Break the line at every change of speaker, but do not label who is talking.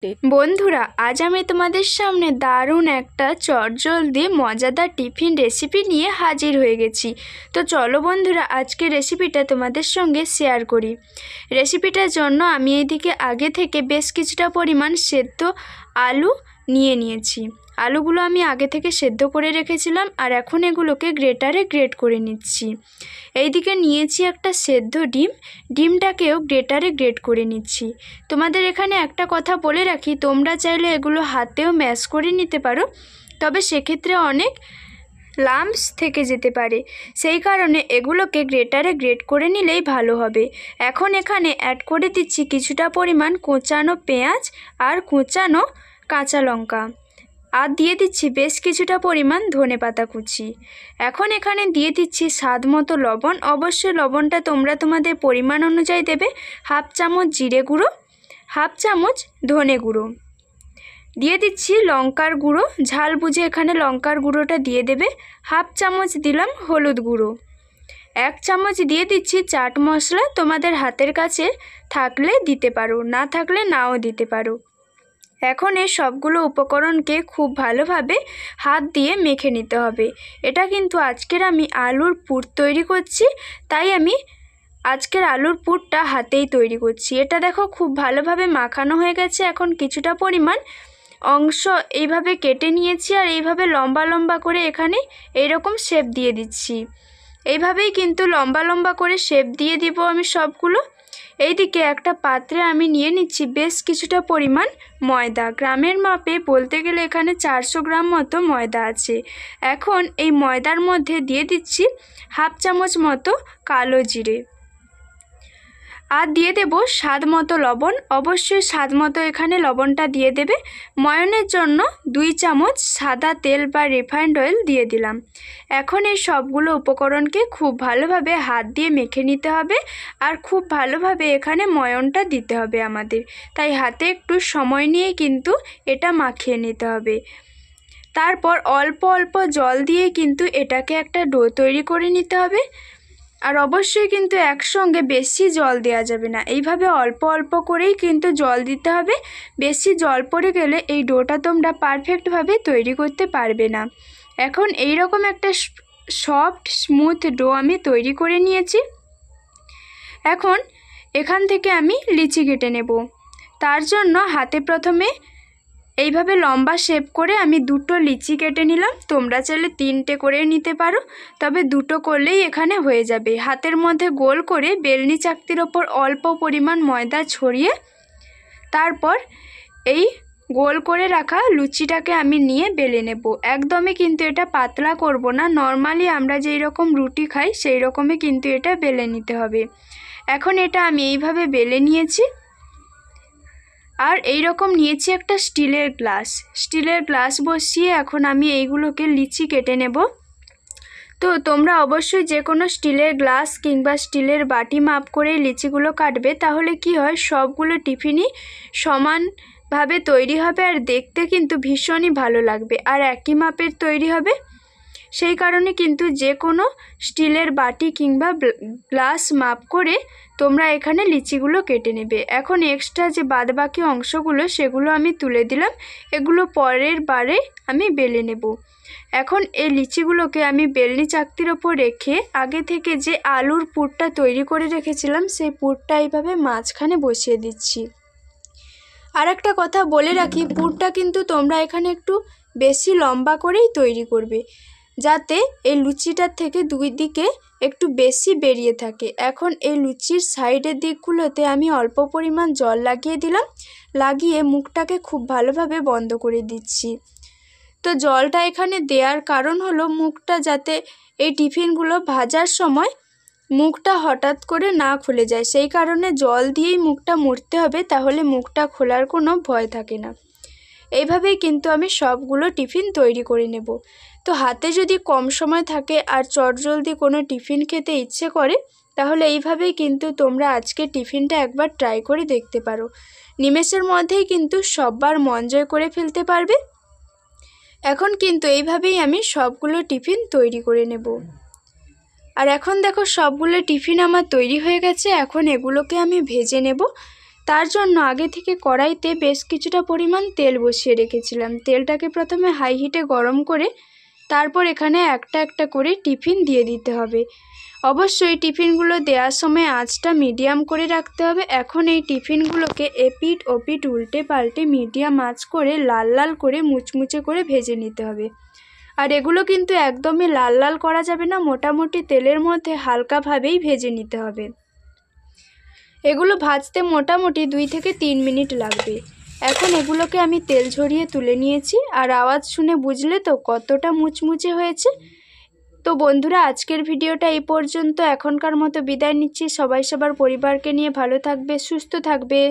বন্ধুরা, আজ আমি তোমাদের সামনে দারুণ একটা চটজলদি মজাদার টিফিন রেসিপি নিয়ে হাজির হয়ে গেছি। তো চলো বন্ধুরা, আজকে রেসিপিটা তোমাদের সঙ্গে শেয়ার করি। রেসিপিটার জন্য আমি এইদিকে আগে থেকে বেশ কিছুটা পরিমাণ সেদ্ধ আলু নিয়ে নিয়েছি। আলুগুলো আমি আগে থেকে সেদ্ধ করে রেখেছিলাম, আর এখন এগুলোকে গ্রেটারে গ্রেট করে নিচ্ছি। এইদিকে নিয়েছি একটা সেদ্ধ ডিমটাকেও গ্রেটারে গ্রেট করে নিচ্ছি। তোমাদের এখানে একটা কথা বলে রাখি, তোমরা চাইলে এগুলো হাতেও ম্যাশ করে নিতে পারো, তবে সেক্ষেত্রে অনেক লাম্পস থেকে যেতে পারে, সেই কারণে এগুলোকে গ্রেটারে গ্রেট করে নিলেই ভালো হবে। এখন এখানে অ্যাড করে দিচ্ছি কিছুটা পরিমাণ কোঁচানো পেঁয়াজ আর কোঁচানো কাঁচা লঙ্কা, আর দিয়ে দিচ্ছি বেশ কিছুটা পরিমাণ ধনেপাতা কুচি। এখন এখানে দিয়ে দিচ্ছি স্বাদ মতো লবণ। অবশ্যই লবণটা তোমরা তোমাদের পরিমাণ অনুযায়ী দেবে। হাফ চামচ জিরে গুঁড়ো, হাফ চামচ ধনে গুঁড়ো, দিয়ে দিচ্ছি লঙ্কার গুঁড়ো, ঝাল বুঝে এখানে লঙ্কার গুঁড়োটা দিয়ে দেবে। হাফ চামচ দিলাম হলুদ গুঁড়ো, 1 চামচ দিয়ে দিচ্ছি চাট মশলা। তোমাদের হাতের কাছে থাকলে দিতে পারো, না থাকলে নাও দিতে পারো। এখন এই সবগুলো উপকরণকে খুব ভালোভাবে হাত দিয়ে মেখে নিতে হবে। এটা কিন্তু আজকের আমি আলুর পুর তৈরি করছি, তাই আমি আজকের আলুর পুরটা হাতেই তৈরি করছি। এটা দেখো খুব ভালোভাবে মাখানো হয়ে গেছে। এখন কিছুটা পরিমাণ অংশ এইভাবে কেটে নিয়েছি, আর এইভাবে লম্বা লম্বা করে এখানে এইরকম শেপ দিয়ে দিচ্ছি। এইভাবেই কিন্তু লম্বা লম্বা করে শেপ দিয়ে দিব আমি সবগুলো। এইদিকে একটা পাত্রে আমি নিয়ে নিচ্ছি বেশ কিছুটা পরিমাণ ময়দা। গ্রামের মাপে বলতে গেলে এখানে 400 গ্রাম মতো ময়দা আছে। এখন এই ময়দার মধ্যে দিয়ে দিচ্ছি হাফ চামচ মতো কালো জিরে, আর দিয়ে দেব স্বাদ মতো লবণ। অবশ্যই স্বাদ মতো এখানে লবণটা দিয়ে দেবে। ময়নের জন্য 2 চামচ সাদা তেল বা রিফাইন্ড অয়েল দিয়ে দিলাম। এখন এই সবগুলো উপকরণকে খুব ভালোভাবে হাত দিয়ে মেখে নিতে হবে, আর খুব ভালোভাবে এখানে ময়নটা দিতে হবে আমাদের, তাই হাতে একটু সময় নিয়ে কিন্তু এটা মাখিয়ে নিতে হবে। তারপর অল্প অল্প জল দিয়ে কিন্তু এটাকে একটা ডো তৈরি করে নিতে হবে, আর অবশ্যই কিন্তু একসঙ্গে বেশি জল দেওয়া যাবে না। এইভাবে অল্প অল্প করেই কিন্তু জল দিতে হবে। বেশি জল পড়ে গেলে এই ডোটা তোমরা পারফেক্টভাবে তৈরি করতে পারবে না। এখন এই রকম একটা সফট স্মুথ ডো আমি তৈরি করে নিয়েছি। এখন এখান থেকে আমি লিচি কেটে নেব। তার জন্য হাতে প্রথমে এইভাবে লম্বা শেপ করে আমি 2টো লিচি কেটে নিলাম। তোমরা চাইলে 3টে করে নিতে পারো, তবে 2টো করলেই এখানে হয়ে যাবে। হাতের মধ্যে গোল করে বেলনি চাকতির ওপর অল্প পরিমাণ ময়দা ছড়িয়ে তারপর এই গোল করে রাখা লুচিটাকে আমি নিয়ে বেলে নেব। একদমই কিন্তু এটা পাতলা করব না, নর্মালি আমরা যেই রকম রুটি খাই সেই রকমই কিন্তু এটা বেলে নিতে হবে। এখন এটা আমি এইভাবে বেলে নিয়েছি, আর এই রকম নিয়েছি একটা স্টিলের গ্লাস বসিয়ে এখন আমি এইগুলোকে লিচি কেটে নেব। তো তোমরা অবশ্যই যে কোনো স্টিলের গ্লাস কিংবা স্টিলের বাটি মাপ করে লিচিগুলো কাটবে, তাহলে কি হয় সবগুলো টিফিনই সমানভাবে তৈরি হবে, আর দেখতে কিন্তু ভীষণই ভালো লাগবে, আর একই মাপের তৈরি হবে। সেই কারণে কিন্তু যে কোনো স্টিলের বাটি কিংবা গ্লাস মাপ করে তোমরা এখানে লিচিগুলো কেটে নেবে। এখন এক্সট্রা যে বাদবাকি অংশগুলো সেগুলো আমি তুলে দিলাম, এগুলো পরের বারে আমি বেলে নেব। এখন এই লিচিগুলোকে আমি বেলনি চাকতির ওপর রেখে আগে থেকে যে আলুর পুরটা তৈরি করে রেখেছিলাম সেই পুরটা এইভাবে মাঝখানে বসিয়ে দিচ্ছি। আর একটা কথা বলে রাখি, পুরটা কিন্তু তোমরা এখানে একটু বেশি লম্বা করেই তৈরি করবে, যাতে এই লুচিটার থেকে 2 দিকে একটু বেশি বেরিয়ে থাকে। এখন এই লুচির সাইডের দিকগুলোতে আমি অল্প পরিমাণ জল লাগিয়ে দিলাম, লাগিয়ে মুখটাকে খুব ভালোভাবে বন্ধ করে দিচ্ছি। তো জলটা এখানে দেওয়ার কারণ হলো মুখটা যাতে এই টিফিনগুলো ভাজার সময় মুখটা হঠাৎ করে না খুলে যায়, সেই কারণে জল দিয়েই মুখটা মুড়তে হবে, তাহলে মুখটা খোলার কোনো ভয় থাকে না। এইভাবেই কিন্তু আমি সবগুলো টিফিন তৈরি করে নেব। তো হাতে যদি কম সময় থাকে আর চটজলদি কোনো টিফিন খেতে ইচ্ছে করে, তাহলে এইভাবেই কিন্তু তোমরা আজকে টিফিনটা একবার ট্রাই করে দেখতে পারো। নিমেষের মধ্যেই কিন্তু সববার মন জয় করে ফেলতে পারবে। এখন কিন্তু এইভাবেই আমি সবগুলো টিফিন তৈরি করে নেব। আর এখন দেখো সবগুলো টিফিন আমার তৈরি হয়ে গেছে। এখন এগুলোকে আমি ভেজে নেব। তার জন্য আগে থেকে কড়াইতে বেশ কিছুটা পরিমাণ তেল বসিয়ে রেখেছিলাম। তেলটাকে প্রথমে হাই হিটে গরম করে তারপর এখানে একটা একটা করে টিফিন দিয়ে দিতে হবে। অবশ্যই টিফিনগুলো দেওয়ার সময় আঁচটা মিডিয়াম করে রাখতে হবে। এখন এই টিফিনগুলোকে এপিট ওপিট উল্টে পাল্টে মিডিয়াম আঁচ করে লাল লাল করে মুচমুচে করে ভেজে নিতে হবে। আর এগুলো কিন্তু একদমই লাল লাল করা যাবে না, মোটামুটি তেলের মধ্যে হালকাভাবেই ভেজে নিতে হবে। এগুলো ভাজতে মোটামুটি 2 থেকে 3 মিনিট লাগবে। এখন এগুলোকে আমি তেল ঝরিয়ে তুলে নিয়েছি, আর আওয়াজ শুনে বুঝলে তো কতটা মুচমুচে হয়েছে। তো বন্ধুরা, আজকের ভিডিওটা এই পর্যন্ত। এখনকার মতো বিদায় নিচ্ছি। সবাই সবার পরিবারকে নিয়ে ভালো থাকবে, সুস্থ থাকবে।